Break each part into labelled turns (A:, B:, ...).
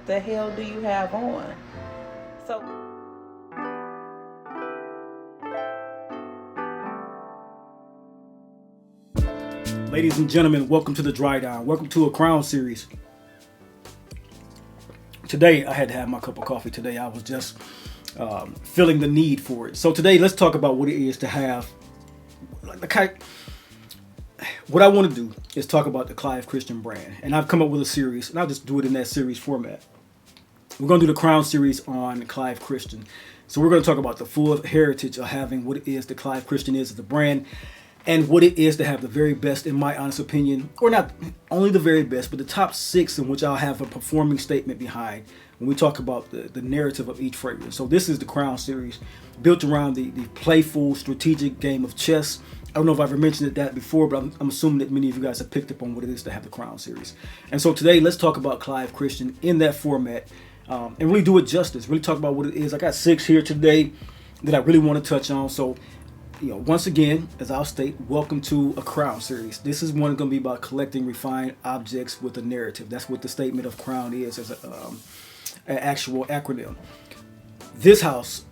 A: the hell do you have on? So
B: ladies and gentlemen, welcome to the Dry Down. Welcome to a Crown series. Today, I had to have my cup of coffee today. I was just feeling the need for it. So today, let's talk about what it is to have. What I want to do is talk about the Clive Christian brand. And I've come up with a series, and I'll just do it in that series format. We're going to do the Crown series on Clive Christian. So we're going to talk about the full heritage of having what it is that Clive Christian is as a brand, and what it is to have the very best, in my honest opinion, or not only the very best, but the top 6 in which I'll have a performing statement behind when we talk about the narrative of each fragrance. So this is the Crown series, built around the playful, strategic game of chess. I don't know if I've ever mentioned that before, but I'm assuming that many of you guys have picked up on what it is to have the Crown series. And so today, let's talk about Clive Christian in that format, and really do it justice, really talk about what it is. I got 6 here today that I really want to touch on. So, once again, as I'll state, welcome to a Crown series. This is one going to be about collecting refined objects with a narrative. That's what the statement of Crown is as an actual acronym. This house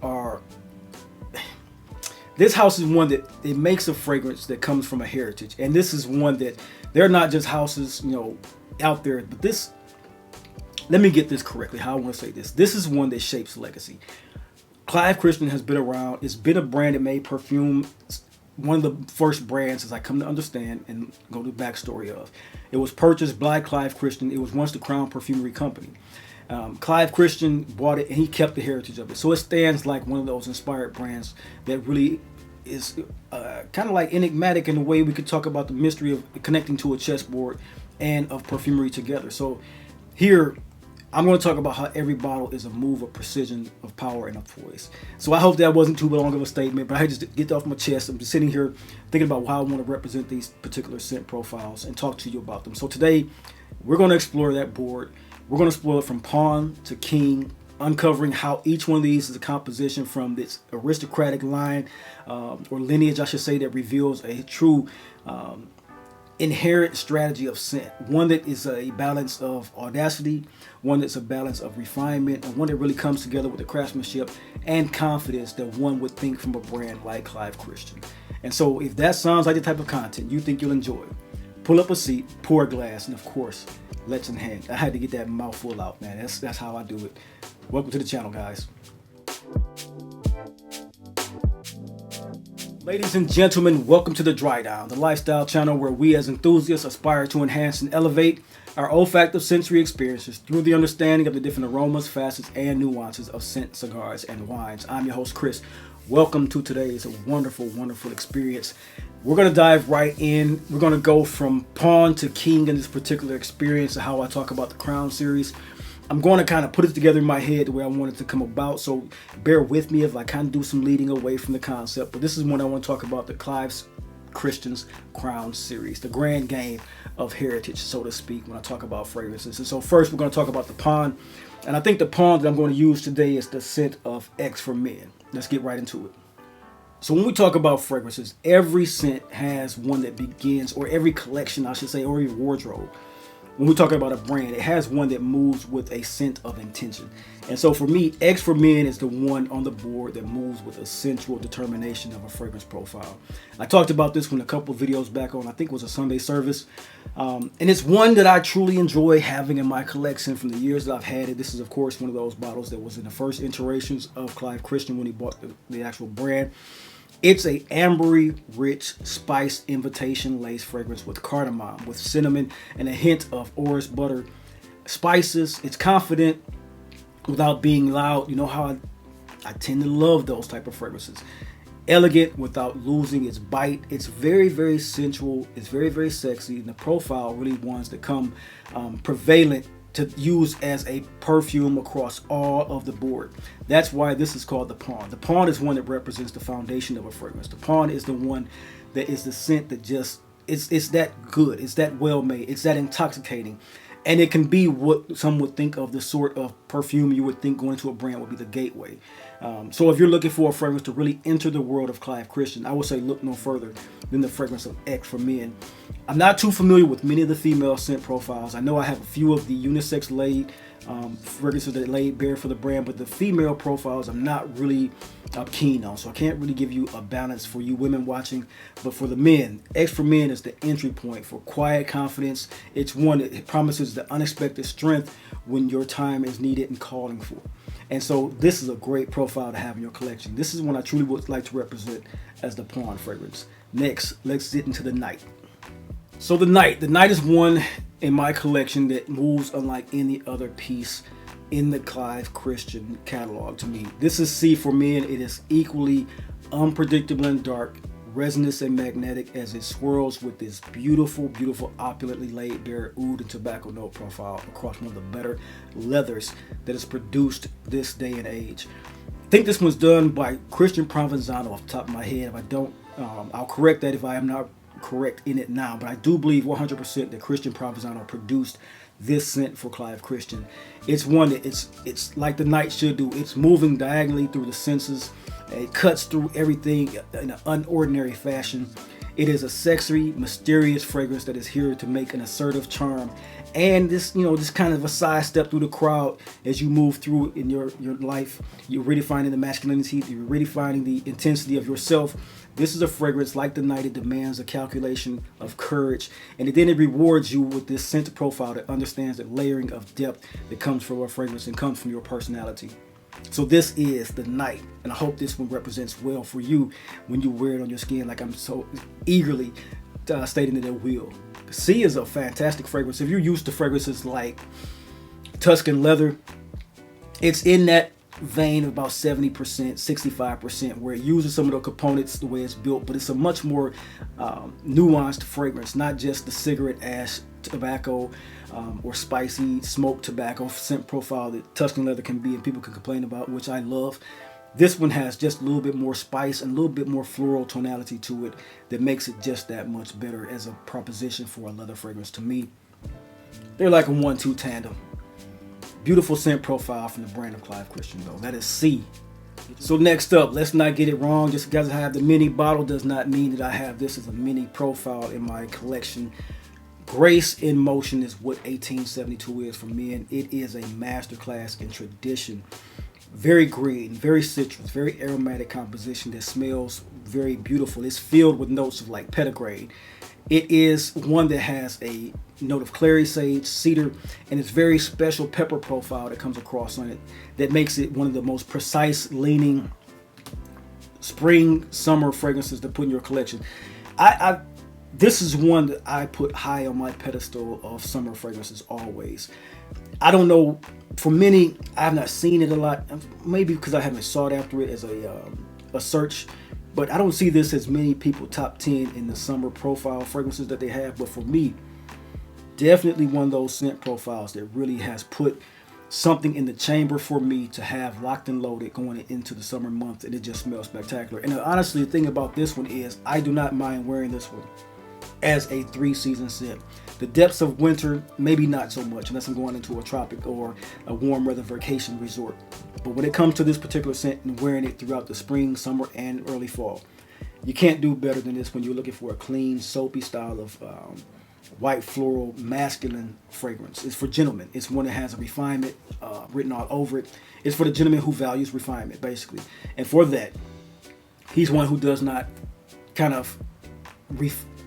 B: is one that it makes a fragrance that comes from a heritage, and this is one that they're not just houses, out there. But this, let me get this correctly. How I want to say this. This is one that shapes legacy. Clive Christian has been around. It's been a brand that made perfume one of the first brands, as I come to understand and go to the backstory of. It was purchased by Clive Christian. It was once the Crown Perfumery Company. Clive Christian bought it, and he kept the heritage of it. So it stands like one of those inspired brands that really is kind of like enigmatic in the way we could talk about the mystery of connecting to a chessboard and of perfumery together. So here, I'm going to talk about how every bottle is a move of precision, of power, and of voice. So I hope that wasn't too long of a statement, but I just get that off my chest. I'm just sitting here thinking about how I want to represent these particular scent profiles and talk to you about them. So today, we're going to explore that board. We're going to explore it from pawn to king, uncovering how each one of these is a composition from this aristocratic line or lineage, I should say, that reveals a true inherent strategy of scent. One that is a balance of audacity, one that's a balance of refinement, and one that really comes together with the craftsmanship and confidence that one would think from a brand like Clive Christian. And so if that sounds like the type of content you think you'll enjoy, pull up a seat, pour a glass, and of course, let's enhance. I had to get that mouthful out, man. That's how I do it. Welcome to the channel, guys. Ladies and gentlemen, welcome to the Dry Down, the lifestyle channel where we as enthusiasts aspire to enhance and elevate our olfactive sensory experiences through the understanding of the different aromas, facets, and nuances of scent, cigars, and wines. I'm your host, Chris. Welcome to today's wonderful, wonderful experience. We're going to dive right in. We're going to go from pawn to king in this particular experience of how I talk about the Crown series. I'm going to kind of put it together in my head the way I want it to come about, so bear with me if I kind of do some leading away from the concept. But this is when I want to talk about the Clive Christian's Crown series, the grand game of heritage, so to speak, when I talk about fragrances. And so first, we're going to talk about the pawn. And I think the pawn that I'm going to use today is the scent of X for Men. Let's get right into it. So when we talk about fragrances, every scent has one that begins, or every collection, I should say, or every wardrobe. When we're talking about a brand, it has one that moves with a scent of intention. And so for me, X for Men is the one on the board that moves with a sensual determination of a fragrance profile. I talked about this one a couple of videos back on, I think it was a Sunday service. And it's one that I truly enjoy having in my collection from the years that I've had it. This is, of course, one of those bottles that was in the first iterations of Clive Christian when he bought the actual brand. It's a ambery, rich, spiced invitation lace fragrance with cardamom, with cinnamon, and a hint of orris butter spices. It's confident without being loud. You know how I tend to love those type of fragrances. Elegant without losing its bite. It's very, very sensual. It's very, very sexy. And the profile really wants to come prevalent to use as a perfume across all of the board. That's why this is called the pawn. The pawn is one that represents the foundation of a fragrance. The pawn is the one that is the scent that just, it's that good, it's that well made, it's that intoxicating. And it can be what some would think of the sort of perfume you would think going into a brand would be the gateway. So if you're looking for a fragrance to really enter the world of Clive Christian, I would say look no further than the fragrance of X for Men. I'm not too familiar with many of the female scent profiles. I know I have a few of the unisex laid fragrances that laid bare for the brand, but the female profiles I'm not really keen on, so I can't really give you a balance for you women watching. But for the men, X for Men is the entry point for quiet confidence. It's one that promises the unexpected strength when your time is needed and calling for. And so this is a great profile to have in your collection. This is one I truly would like to represent as the pawn fragrance. Next, let's get into the Night. So the Night is one in my collection that moves unlike any other piece in the Clive Christian catalog to me. This is C for Men. It is equally unpredictable and dark, resinous and magnetic as it swirls with this beautiful, beautiful, opulently laid bare oud and tobacco note profile across one of the better leathers that is produced this day and age. I think this one's done by Christian Provenzano off the top of my head. If I don't, I'll correct that if I am not correct in it now, but I do believe 100% that Christian Provenzano produced this scent for Clive Christian. It's one that it's like the Night should do. It's moving diagonally through the senses. It cuts through everything in an unordinary fashion. It is a sexy, mysterious fragrance that is here to make an assertive charm. And this, this kind of a sidestep through the crowd as you move through in your life. You're redefining the masculinity. You're redefining the intensity of yourself. This is a fragrance like the Night. It demands a calculation of courage, and then it rewards you with this scent profile that understands the layering of depth that comes from a fragrance and comes from your personality. So this is the Night, and I hope this one represents well for you when you wear it on your skin, like I'm so eagerly stating that it will. C is a fantastic fragrance. If you're used to fragrances like Tuscan leather, it's in that vein of about 70%, 65%, where it uses some of the components the way it's built, but it's a much more nuanced fragrance, not just the cigarette ash tobacco or spicy smoked tobacco scent profile that Tuscan leather can be and people can complain about, which I love. This one has just a little bit more spice and a little bit more floral tonality to it that makes it just that much better as a proposition for a leather fragrance to me. They're like a 1-2 tandem. Beautiful scent profile from the brand of Clive Christian though. That is C. So next up, let's not get it wrong. Just because I have the mini bottle does not mean that I have this as a mini profile in my collection. Grace in motion is what 1872 is for men. It is a masterclass in tradition. Very green, very citrus, very aromatic composition that smells very beautiful. It's filled with notes of like petitgrain. It is one that has a note of clary sage, cedar, and it's very special pepper profile that comes across on it that makes it one of the most precise leaning spring summer fragrances to put in your collection. This is one that I put high on my pedestal of summer fragrances always. I don't know, for many, I have not seen it a lot, maybe because I haven't sought after it as a search, but I don't see this as many people top 10 in the summer profile fragrances that they have. But for me, definitely one of those scent profiles that really has put something in the chamber for me to have locked and loaded going into the summer months, and it just smells spectacular. And honestly, the thing about this one is I do not mind wearing this one as a 3-season scent. The depths of winter, maybe not so much unless I'm going into a tropic or a warm weather vacation resort. But when it comes to this particular scent and wearing it throughout the spring, summer, and early fall, you can't do better than this when you're looking for a clean, soapy style of white floral masculine fragrance. It's for gentlemen. It's one that has a refinement written all over it. It's for the gentleman who values refinement, basically. And for that, he's one who does not kind of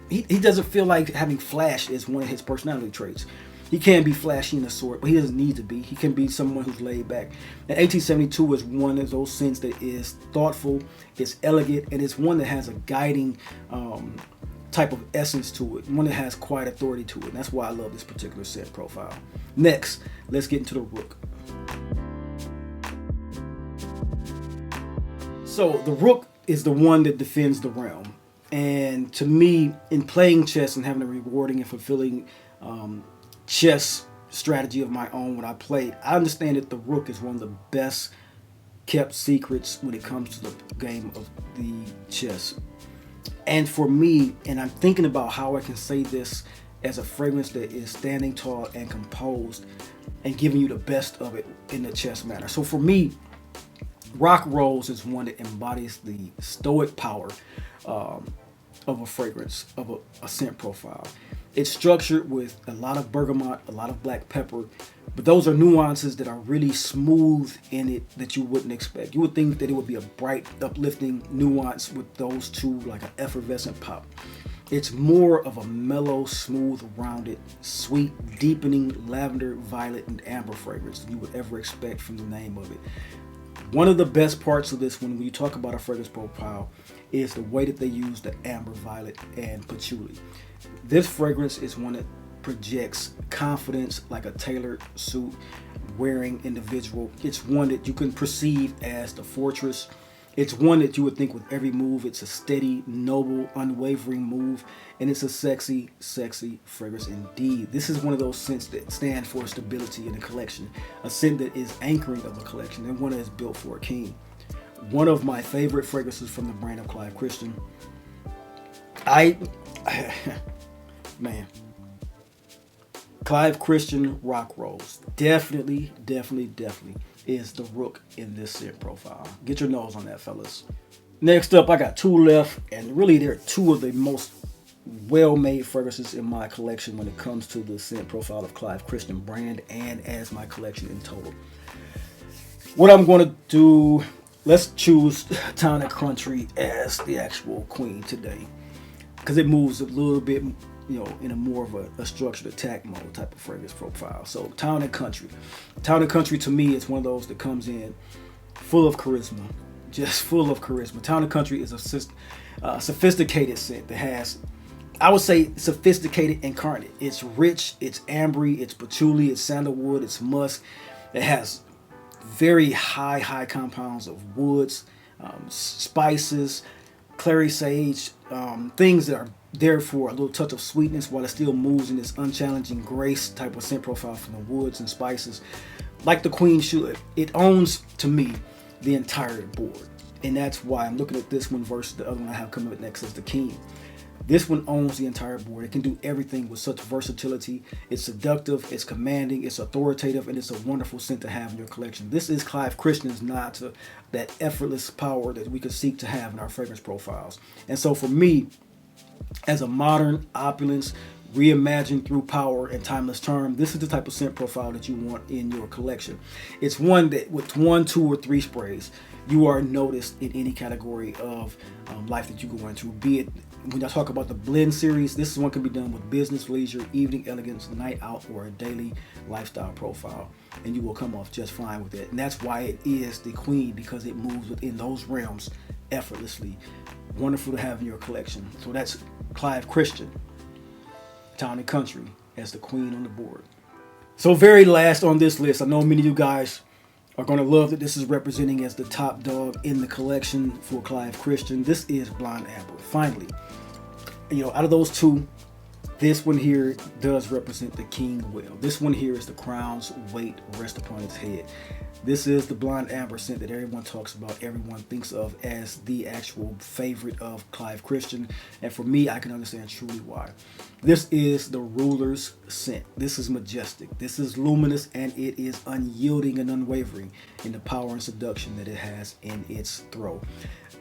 B: he doesn't feel like having flash is one of his personality traits. He can be flashy in a sort, but he doesn't need to be. He can be someone who's laid back. And 1872 is one of those scents that is thoughtful, it's elegant, and it's one that has a guiding type of essence to it. One that has quiet authority to it. And that's why I love this particular scent profile. Next, let's get into the Rook. So the Rook is the one that defends the realm. And to me, in playing chess and having a rewarding and fulfilling chess strategy of my own when I played, I understand that the Rook is one of the best kept secrets when it comes to the game of the chess. And for me, and I'm thinking about how I can say this as a fragrance that is standing tall and composed and giving you the best of it in the chess manner. So for me, Rock Rose is one that embodies the stoic power of a fragrance, of a scent profile. It's structured with a lot of bergamot, a lot of black pepper, But those are nuances that are really smooth in it that you wouldn't expect. You would think that it would be a bright, uplifting nuance with those two, like an effervescent pop. It's more of a mellow, smooth, rounded, sweet, deepening lavender, violet, and amber fragrance than you would ever expect from the name of it. One of the best parts of this one, when you talk about a fragrance profile, is the way that they use the amber, violet, and patchouli. This fragrance is one that projects confidence like a tailored suit wearing individual. It's one that you can perceive as the fortress. It's one that you would think with every move, it's a steady, noble, unwavering move, and it's a sexy, sexy fragrance indeed. This is one of those scents that stand for stability in a collection, a scent that is anchoring of a collection, and one that is built for a king. One of my favorite fragrances from the brand of Clive Christian. Man. Clive Christian Rock Rose. Definitely is the Rook in this scent profile. Get your nose on that, fellas. Next up, I got two left, and really they're two of the most well-made fragrances in my collection when it comes to the scent profile of Clive Christian brand and as my collection in total. What I'm going to do, let's choose Town and Country as the actual queen today, because it moves a little bit, in a more of a structured attack mode type of fragrance profile. So Town and Country. Town and Country to me is one of those that comes in full of charisma, just full of charisma. Town and Country is a sophisticated scent that has, I would say, sophisticated incarnate. It's rich, it's ambery, it's patchouli, it's sandalwood, it's musk. It has very high compounds of woods, spices, clary sage, things that are there for a little touch of sweetness while it still moves in this unchallenging grace type of scent profile from the woods and spices. Like the queen should. It owns, to me, the entire board. And that's why I'm looking at this one versus the other one I have coming up next as the king. This one owns the entire board. It can do everything with such versatility. It's seductive, it's commanding, it's authoritative, and it's a wonderful scent to have in your collection. This is Clive Christian's nod to that effortless power that we could seek to have in our fragrance profiles. And so for me, as a modern opulence, reimagined through power and timeless charm, this is the type of scent profile that you want in your collection. It's one that with 1, 2, or 3 sprays, you are noticed in any category of life that you go into. Be it, when I talk about the blend series, this one can be done with business, leisure, evening elegance, night out, or a daily lifestyle profile, and you will come off just fine with it. And that's why it is the queen, because it moves within those realms effortlessly. Wonderful to have in your collection. So that's Clive Christian, Town and Country, as the queen on the board. So very last on this list, I know many of you guys are going to love that this is representing as the top dog in the collection for Clive Christian. This is Blonde Amber. Finally, out of those two, this one here does represent the king well. This one here is the crown's weight rest upon its head. This is the Blonde Amber scent that everyone talks about, everyone thinks of as the actual favorite of Clive Christian. And for me, I can understand truly why. This is the ruler's scent. This is majestic. This is luminous, and it is unyielding and unwavering in the power and seduction that it has in its throw.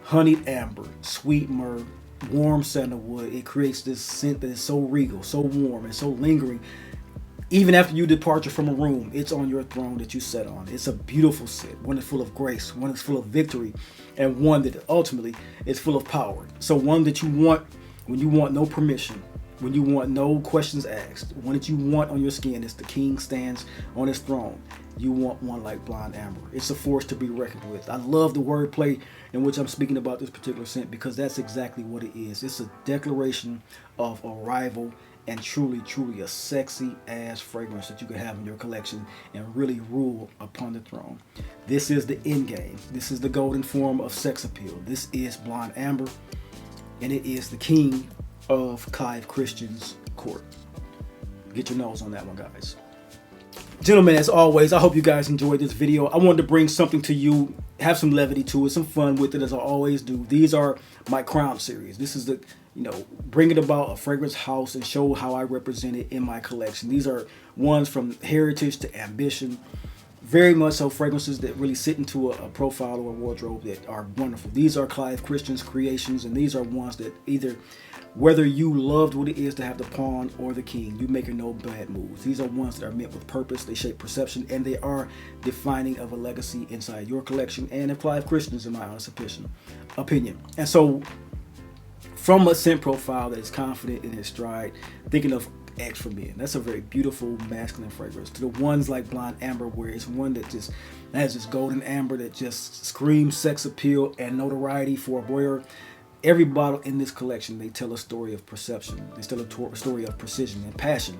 B: Honeyed amber, sweet myrrh, warm sandalwood. It creates this scent that is so regal, so warm, and so lingering. Even after you departure from a room, it's on your throne that you sit on. It's a beautiful scent, one that's full of grace, one that's full of victory, and one that ultimately is full of power. So one that you want when you want no permission, when you want no questions asked, one that you want on your skin as the king stands on his throne. You want one like Blonde Amber. It's a force to be reckoned with. I love the wordplay in which I'm speaking about this particular scent, because that's exactly what it is. It's a declaration of arrival, and truly a sexy ass fragrance that you can have in your collection and really rule upon the throne. This is the end game. This is the golden form of sex appeal. This is Blonde Amber, and it is the king of Clive Christian's court. Get your nose on that one, guys. Gentlemen, as always, I hope you guys enjoyed this video. I wanted to bring something to you, have some levity to it, some fun with it, as I always do. These are my Crown series. This is the, bring it about a fragrance house and show how I represent it in my collection. These are ones from heritage to ambition. Very much so fragrances that really sit into a profile or a wardrobe that are wonderful. These are Clive Christian's creations, and these are ones that either Whether you loved what it is to have the pawn or the king, you're making no bad moves. These are ones that are meant with purpose, they shape perception, and they are defining of a legacy inside your collection and of Clive Christian's, in my honest opinion. And so, from a scent profile that is confident in its stride, thinking of X for men. That's a very beautiful masculine fragrance. To the ones like Blonde Amber, where it's one that just has this golden amber that just screams sex appeal and notoriety for a voyeur. Every bottle in this collection, they tell a story of perception. They tell a story of precision and passion.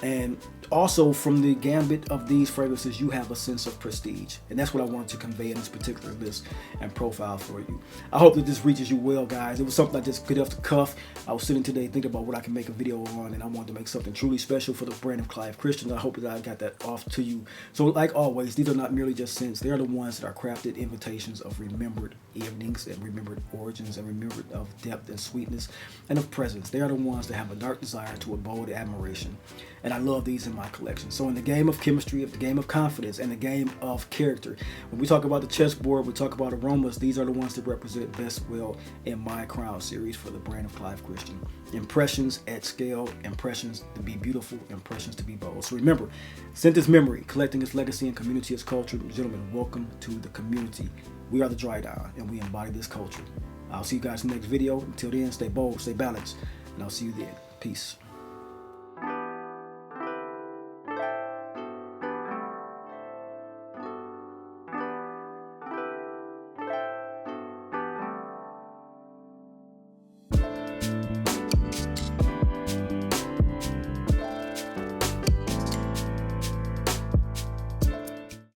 B: And also from the gambit of these fragrances, you have a sense of prestige. And that's what I wanted to convey in this particular list and profile for you. I hope that this reaches you well, guys. It was something I just could off the cuff. I was sitting today thinking about what I can make a video on, and I wanted to make something truly special for the brand of Clive Christian. I hope that I got that off to you. So like always, these are not merely just scents. They are the ones that are crafted invitations of remembered evenings and remembered origins and remembered of depth and sweetness and of presence. They are the ones that have a dark desire to abode admiration. And I love these in my collection. So in the game of chemistry, of the game of confidence, and the game of character, when we talk about the chessboard, we talk about aromas, these are the ones that represent best well in my Crown series for the brand of Clive Christian. Impressions at scale, impressions to be beautiful, impressions to be bold. So remember, scent is memory, collecting its legacy and community is culture. Gentlemen, welcome to the community. We are the Dry Down, and we embody this culture. I'll see you guys in the next video. Until then, stay bold, stay balanced, and I'll see you then. Peace.